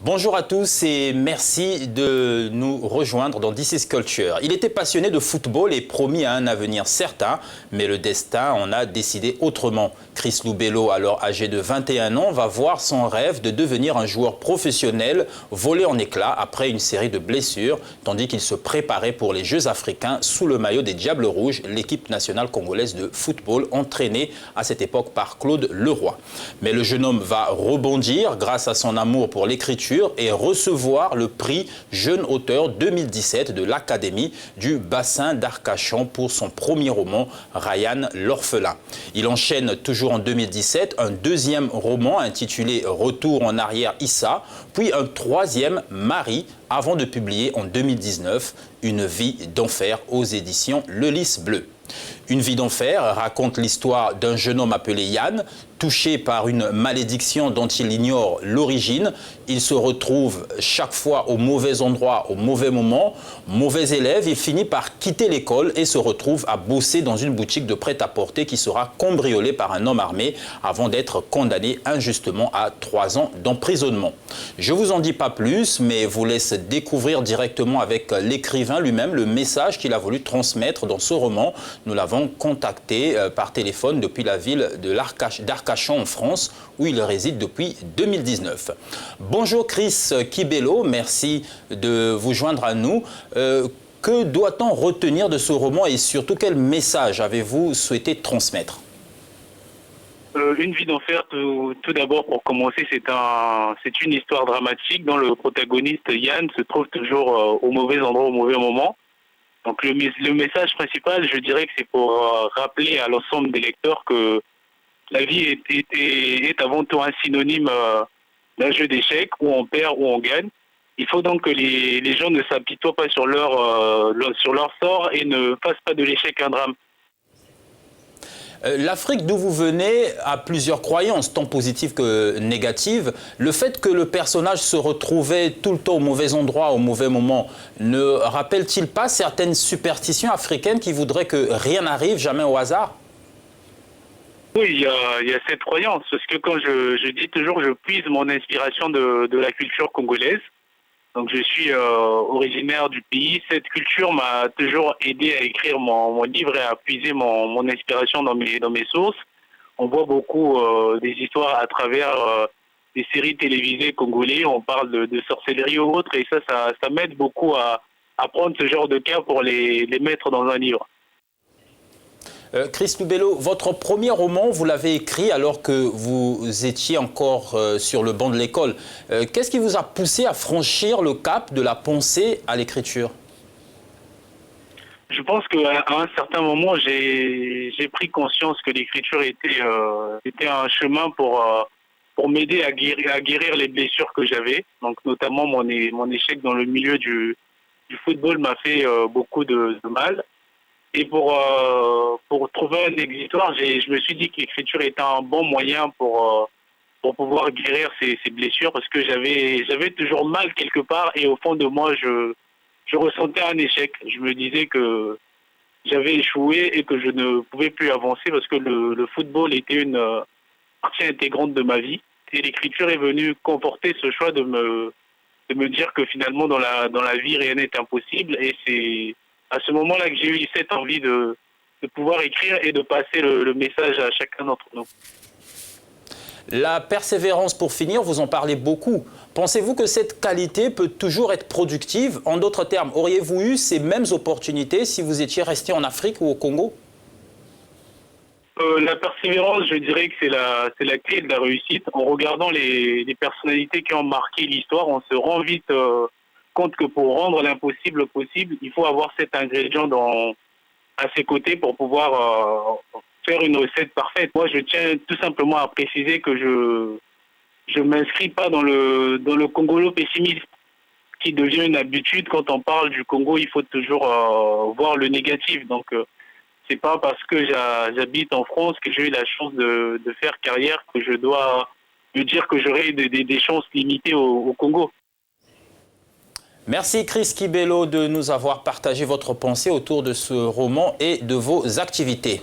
Bonjour à tous et merci de nous rejoindre dans This is Culture. Il était passionné de football et promis à un avenir certain, mais le destin en a décidé autrement. Chris Loubello, alors âgé de 21 ans, va voir son rêve de devenir un joueur professionnel voler en éclats après une série de blessures, tandis qu'il se préparait pour les Jeux africains sous le maillot des Diables Rouges, l'équipe nationale congolaise de football entraînée à cette époque par Claude Leroy. Mais le jeune homme va rebondir grâce à son amour pour l'écriture et recevoir le prix Jeune Auteur 2017 de l'Académie du bassin d'Arcachon pour son premier roman, Ryan l'Orphelin. Il enchaîne toujours en 2017 un deuxième roman intitulé Retour en arrière Issa, puis un troisième, Marie, avant de publier en 2019 Une vie d'enfer aux éditions Le Lys Bleu. Une vie d'enfer raconte l'histoire d'un jeune homme appelé Yann, touché par une malédiction dont il ignore l'origine. Il se retrouve chaque fois au mauvais endroit, au mauvais moment. Mauvais élève, il finit par quitter l'école et se retrouve à bosser dans une boutique de prêt-à-porter qui sera cambriolée par un homme armé avant d'être condamné injustement à 3 ans d'emprisonnement. Je ne vous en dis pas plus, mais vous laisse découvrir directement avec l'écrivain lui-même le message qu'il a voulu transmettre dans ce roman. Nous l'avons contacté par téléphone depuis la ville d'Arcachon en France, où il réside depuis 2019. Bonjour Chris Kibello, merci de vous joindre à nous. Que doit-on retenir de ce roman et surtout quel message avez-vous souhaité transmettre? Une vie d'enfer, tout d'abord pour commencer, c'est une histoire dramatique dont le protagoniste Yann se trouve toujours au mauvais endroit, au mauvais moment. Donc le message principal, je dirais que c'est pour rappeler à l'ensemble des lecteurs que la vie est avant tout un synonyme d'un jeu d'échecs où on perd ou on gagne. Il faut donc que les gens ne s'apitoient pas sur leur sort et ne fassent pas de l'échec un drame. L'Afrique d'où vous venez a plusieurs croyances, tant positives que négatives. Le fait que le personnage se retrouvait tout le temps au mauvais endroit, au mauvais moment, ne rappelle-t-il pas certaines superstitions africaines qui voudraient que rien n'arrive jamais au hasard? Oui, il y a cette croyance, parce que quand je dis toujours, je puise mon inspiration de la culture congolaise. Donc je suis originaire du pays. Cette culture m'a toujours aidé à écrire mon livre et à puiser mon inspiration dans mes sources. On voit beaucoup des histoires à travers des séries télévisées congolais. On parle de sorcellerie ou autre, et ça m'aide beaucoup à prendre ce genre de cas pour les mettre dans un livre. Chris Loubello, votre premier roman, vous l'avez écrit alors que vous étiez encore sur le banc de l'école. Qu'est-ce qui vous a poussé à franchir le cap de la pensée à l'écriture? Je pense qu'à un certain moment, j'ai pris conscience que l'écriture était un chemin pour m'aider à guérir les blessures que j'avais. Donc notamment mon échec dans le milieu du football m'a fait beaucoup de mal. Et pour trouver un exutoire, je me suis dit que l'écriture était un bon moyen pour pouvoir guérir ces blessures, parce que j'avais toujours mal quelque part et au fond de moi, je ressentais un échec. Je me disais que j'avais échoué et que je ne pouvais plus avancer parce que le football était une partie intégrante de ma vie. Et l'écriture est venue conforter ce choix de me dire que finalement dans la vie, rien n'est impossible, et c'est à ce moment-là que j'ai eu cette envie de pouvoir écrire et de passer le message à chacun d'entre nous. La persévérance, pour finir, vous en parlez beaucoup. Pensez-vous que cette qualité peut toujours être productive? En d'autres termes, auriez-vous eu ces mêmes opportunités si vous étiez resté en Afrique ou au Congo? La persévérance, je dirais que c'est la clé de la réussite. En regardant les personnalités qui ont marqué l'histoire, on se rend vite compte que pour rendre l'impossible possible, il faut avoir cet ingrédient à ses côtés pour pouvoir faire une recette parfaite. Moi, je tiens tout simplement à préciser que je m'inscris pas dans le congolo pessimisme qui devient une habitude. Quand on parle du Congo, il faut toujours voir le négatif. Donc, c'est pas parce que j'habite en France que j'ai eu la chance de faire carrière que je dois me dire que j'aurai des chances limitées au Congo. Merci Chris Kibello de nous avoir partagé votre pensée autour de ce roman et de vos activités.